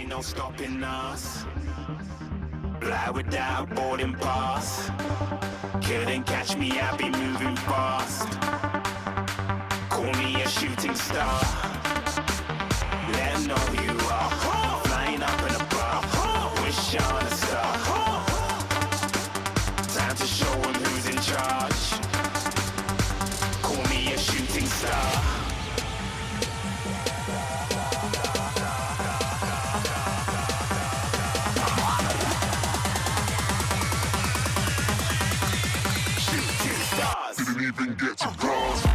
no stopping us. Fly without boarding pass. Couldn't catch me, I'd be moving fast. Call me a shooting star. Let 'em know who you are. Flying up in a bar. Wish on a star. Time to show 'em who's in charge. Call me a shooting star. Didn't even get to cross.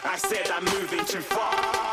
I said I'm moving too far.